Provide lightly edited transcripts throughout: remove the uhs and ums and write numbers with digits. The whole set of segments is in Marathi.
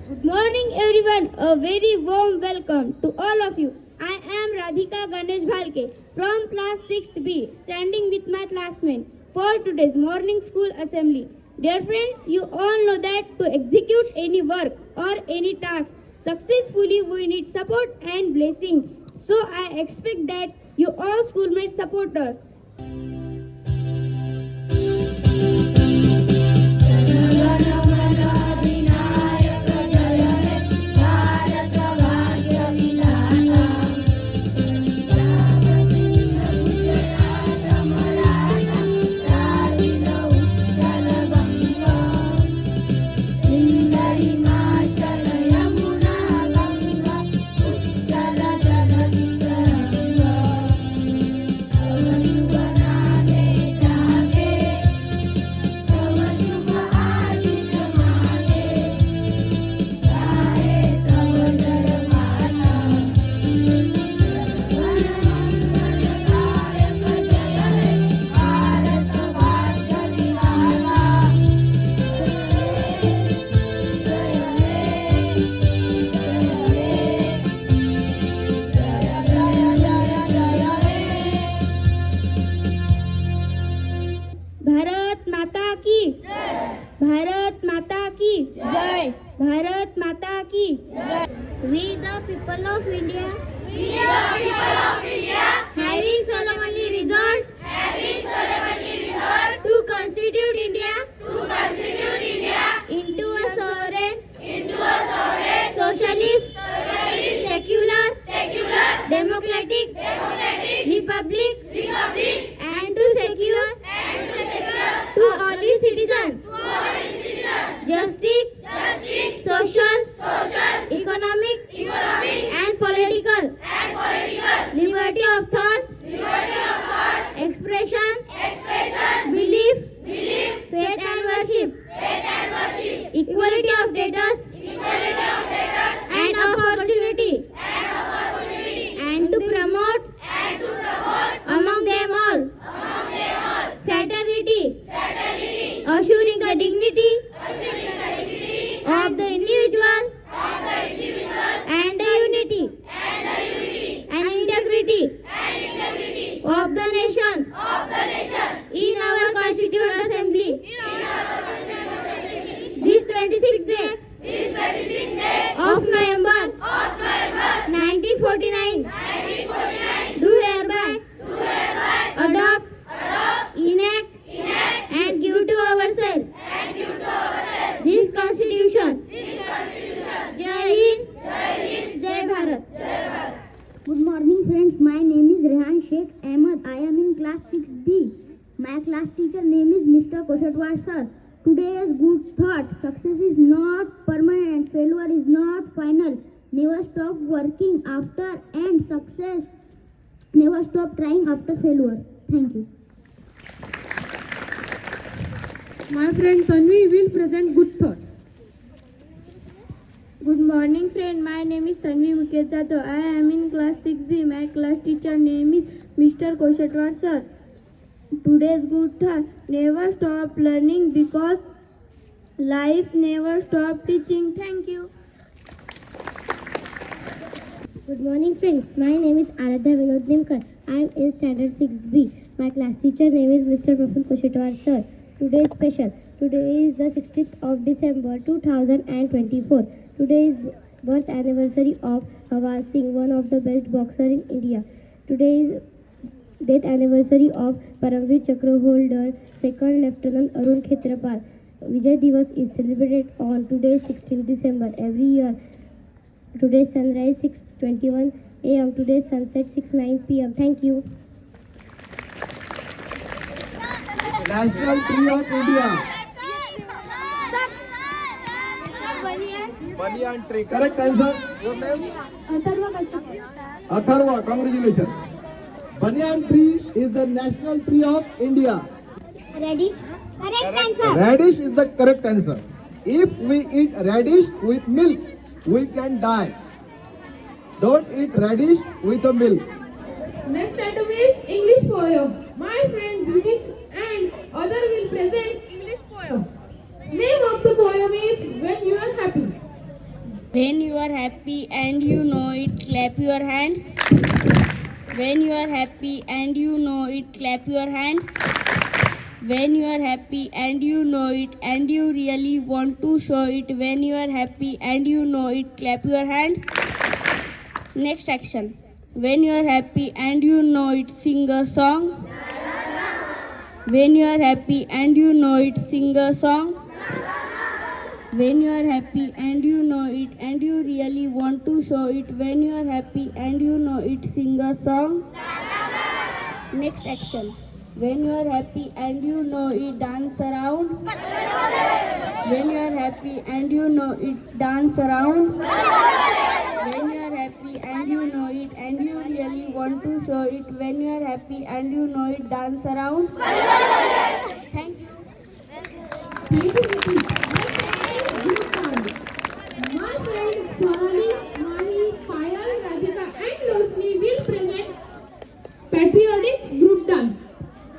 Good morning everyone, a very warm welcome to all of you. I am Radhika Ganesh Bhalke from class 6B, standing with my classmates for today's morning school assembly. Dear friends, you all know that to execute any work or any task successfully we need support and blessing. So I expect that you all schoolmates support us. Bharat माता की भारत माता की जय. भारत माता की We the people of India having solemnly resolved to constitute India into a sovereign socialist secular democratic republic and to secure to all its citizens justice, social, economic and political liberty of thought, expression, belief, faith and worship, equality of status and of opportunity, and to promote among them all fraternity, assuring the dignity of the individual and the unity and integrity of the nation in our Constituent Assembly. This 26th day of November 1949 do hereby adopt, enact and give to ourselves this Constitution. Jai Hind, Jai Bharat. Good morning friends, my name is Rehan Sheikh Ahmed. I am in class 6B. My class teacher name is Mr. Koshatwar sir. Today's good thought: success is not permanent, failure is not final. Never stop working after and success. Never stop trying after failure. Thank you. My friend Tanvi will present good thought. Good morning friend, my name is Tanvi Mukesh Jadhav. I am in class 6B. My class teacher name is Mr. Koshatwar sir. Today's good thought: never stop learning because life never stop teaching. Thank you. Good morning friends, my name is Aradhya Vinod Nimkar. I am in standard 6B. My class teacher name is Mr. Praful Koshatwar sir. Today is special. Today is the 16th of December 2024. Today is birth anniversary of Awaz Singh, one of the best boxer in India. Today is death anniversary of Paramveer Chakra holder, Second Lieutenant Arun Khetrapal. Vijay Divas is celebrated on today 16 December every year. Today's sunrise 6:21 a.m. Today's sunset 6:09 p.m. Thank you. National Tree of India. Banyan tree. Correct answer. Your name? Atharva. Congratulations. Banyan tree is the national tree of India. Radish. Correct answer. Radish is the correct answer. If we eat radish with milk, we can die. Don't eat radish with a milk. Next item is English poem. My friend Beauty and other will present English poem. Name of the poem is When You Are Happy. When you are happy and you know it, clap your hands. When you are happy and you know it, clap your hands. When you are happy and you know it and you really want to show it, when you are happy and you know it, clap your hands. Next action. When you are happy and you know it, sing a song. When you are happy and you know it, sing a song. When you are happy and you know it and you really want to show it, when you are happy and you know it, sing a song. Next action. When you are happy and you know it, dance around. When you are happy and you know it, dance around. When you are happy and you know it and you really want to show it, when you are happy and you know it, dance around. Thank you. Thank you, Niti. Next action is group dance. My friends Sonali, Mani, Payal, Radhika and Rosni will present patriotic group dance.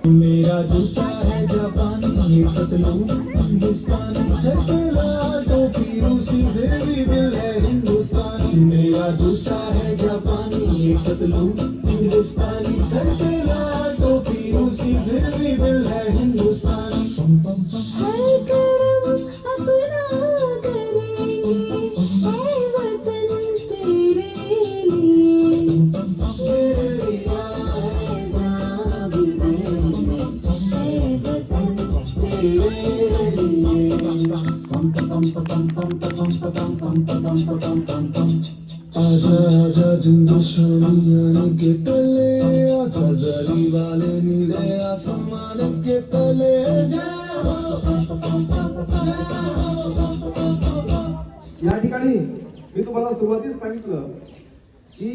मेरा जूता है जापानी ये पतलून हिंदुस्तानी शर्करा टोपी रूसी फिर भी दिल है हिंदुस्तानी मेरा जूता है जापानी ये पतलून हिंदुस्तानी शर्करा टोपी रूसी फिर भी दिल है हिंदुस्तानी हर करम अपना करेंगे ऐ वतन तेरे लिए आजा आजा हिंदुस्तानी के तले आजा जरी वाले नीले आसमान के तले या ठिकाणी मी तुम्हाला सुरुवातीच सांगितलं की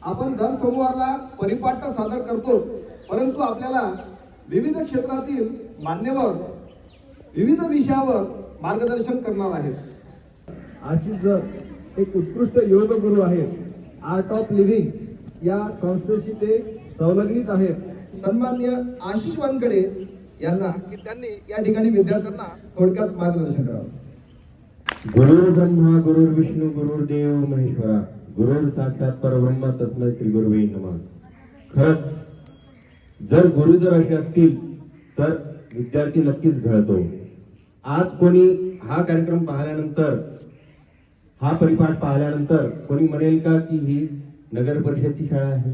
आपण दर सोमवारला परिपाठ सादर करतो, परंतु आपल्याला विविध क्षेत्रातील मान्यवर विविध विषयावर मार्गदर्शन करणार आहेत. आशिष जर एक उत्कृष्ट योग गुरु आहेत. आर्ट ऑफ लिव्हिंग या संस्थेशी ते संलग्नित आहेत. सन्माननीय आशिष वानकडे यांना की त्यांनी या ठिकाणी विद्यार्थ्यांना थोडक्यात मार्गदर्शन करावं. गुरुर् ब्रह्मा गुरुर्विष्णू गुरुर्देव महेश्वरा गुरुर् साक्षात परब्रह्म तस्मै श्री गुरुवे नमः. खरंच जर गुरु जर असे असतील तर विद्यार्थी नक्कीच घडतो. आज कोणी हा कार्यक्रम पाहिल्यानंतर हा परिपाठ पाहिल्यानंतर कोणी म्हणेल का की ही नगर परिषदची शाळा आहे,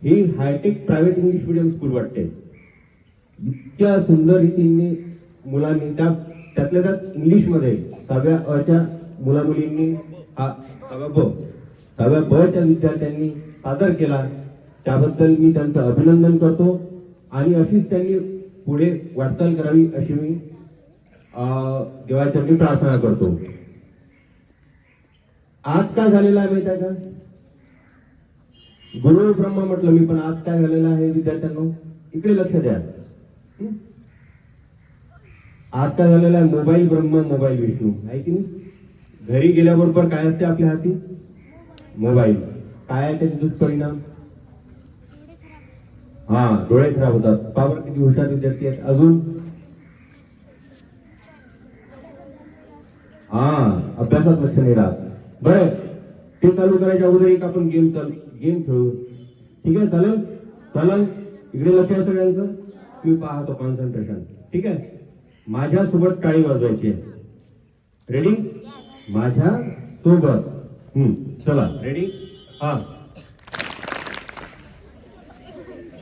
ही hi tech private English medium school वाटते. इतक्या सुंदर रीतीने मुलांनी त्यातल्या त्यात इंग्लिशमध्ये 6व्या अ मुला मुलींनी हा 6व्या ब च्या विद्यार्थ्यांनी सादर केला. त्याबद्दल मी त्यांचं अभिनंदन करतो आणि अशीच त्यांनी पुढे वाटचाल करावी अशी मी देवाचरणी प्रार्थना करतो. आज काय झालेलं आहे माहिती आहे का? गुरु ब्रह्मा म्हटलं मी, पण आज काय झालेलं आहे विद्यार्थ्यांनो, इकडे लक्ष द्या. आज काय झालेलं आहे? मोबाईल ब्रह्म मोबाईल विष्णू आहे की नाही. घरी गेल्याबरोबर काय असते आपल्या हाती? मोबाईल. काय आहे त्याचे दुष्परिणाम? डोळे खराब होतात. पावर किती हुशार विद्यार्थी आहेत. अजून अभ्यासात लक्ष नाही राहत. बरं, ते चालू करायच्या अगोदर एक आपण गेम खेळू. ठीक आहे, चालेल. इकडे लक्ष आहे सगळ्यांचं. मी पाहतो कॉन्सन्ट्रेशन. ठीक आहे, माझ्या सोबत टाळी वाजवायची आहे. रेडी? माझ्या सोबत. चला, रेडी?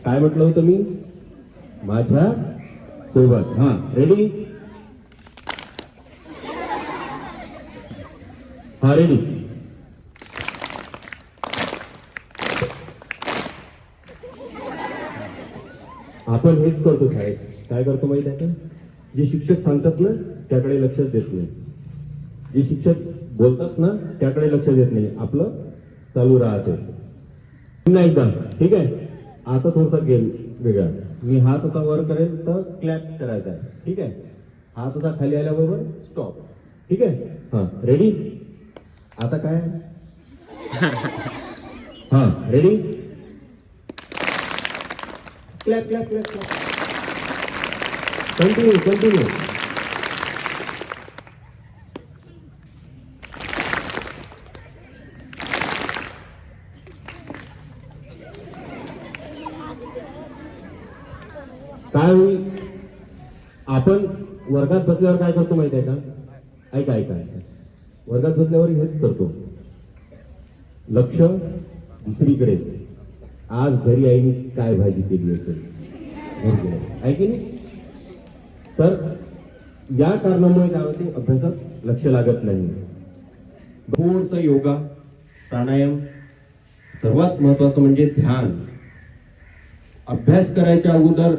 काय म्हटलं होतं मी? माझ्या सोबत. रेडी? रेडी. आपण हेच करतो शाळेत. काय करतो माहिती आहे का? जे शिक्षक सांगतात ना त्याकडे लक्षच देत नाही. जे शिक्षक बोलतात ना त्याकडे लक्ष देत नाही. आपलं चालू राहते. पुन्हा एकदा. ठीक आहे, आता थोडासा गेम वेगळा. मी हात असा वर करेल तर क्लॅप करायचा आहे. ठीक आहे, हात असा खाली आल्याबरोबर स्टॉप. ठीक आहे, रेडी? आता काय? Ready? Clap clap clap clap. Continue. काय होईल, आपण वर्गात बसल्यावर काय करतो माहिती आहे का? ऐका ऐका ऐका, वर्गात बसल्यावर हेच करतो, लक्ष दुसरीकडे. आज घरी आईने काय भाजी केली असेल, आहे की नाही? तर या कारणामुळे काय होते, अभ्यासात लक्ष लागत नाही. थोडंसं योगा, प्राणायाम, सर्वात महत्वाचं म्हणजे ध्यान. अभ्यास करायच्या अगोदर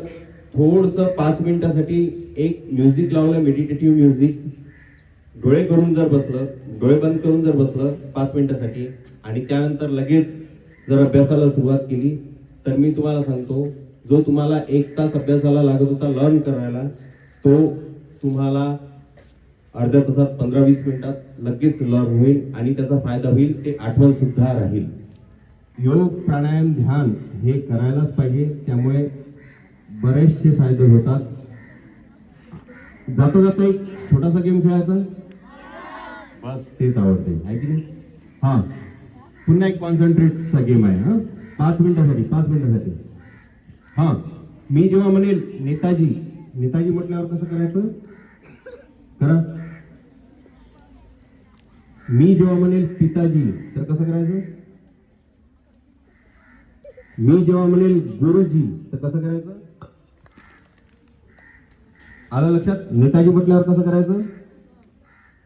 थोडंसं 5 मिनिटासाठी एक म्युझिक लावलं, मेडिटेटिव्ह म्युझिक. डोळे करून जर बसलं, डोळे बंद करून जर बसलं 5 मिनिटासाठी, आणि त्यानंतर लगेच जर अभ्यासाला सुरुवात केली, तर मी तुम्हाला सांगतो, जो तुम्हाला 1 तास अभ्यासाला लागत होता लर्न करायला, तो तुम्हाला अर्ध्या तासात 15-20 मिनिटात लगेच लर्न होईल आणि त्याचा फायदा होईल, ते आठवण सुद्धा राहील. योग, प्राणायाम, ध्यान हे करायलाच पाहिजे, त्यामुळे बरेचसे फायदे होतात. जाता जाता एक छोटासा गेम खेळायचा, बस तेच आवडते, आहे की नाही? हा, पुन्हा एक कॉन्सन्ट्रेटचा गेम आहे. हा, 5 मिनिटासाठी. हा, मी जेव्हा म्हणेल नेताजी, नेताजी म्हटल्यावर कसं करायचं करा. मी जेव्हा म्हणेल पिताजी, तर कसं करायचं. मी जेव्हा म्हणेल गुरुजी, तर कसं करायचं. आलं लक्षात? नेताजी म्हटल्यावर कसं करायचं,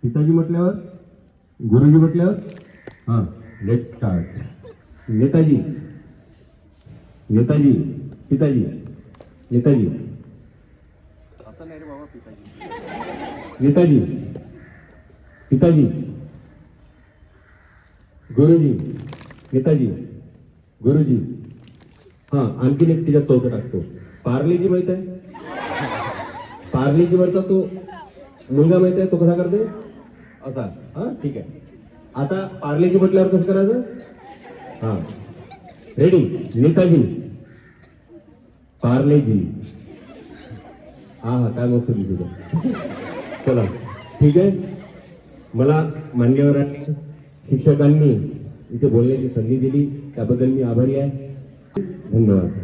पिताजी म्हटल्यावर, गुरुजी म्हटल्यावर. हा, लेट्स स्टार्ट. नेताजी, नेताजी, पिताजी, नेताजी, नेताजी, पिताजी, गुरुजी, नेताजी, गुरुजी. हा, आणखीन एक त्याच्यात चौथं टाकतो, पार्लेजी. माहित आहे पार्लेजी वरचा तो मुलगा, माहित आहे तो कसा करते, असा. हा, ठीक आहे. आता पार्लेजी म्हटल्यावर कसं करायचं. हा, रेडी. नेताजी, पार्लेजी. हा हा, काय मस्त दिसत आहे. चला, ठीक आहे. मला मान्यवरांनी, शिक्षकांनी इथे बोलण्याची संधी दिली, त्याबद्दल मी आभारी आहे. धन्यवाद.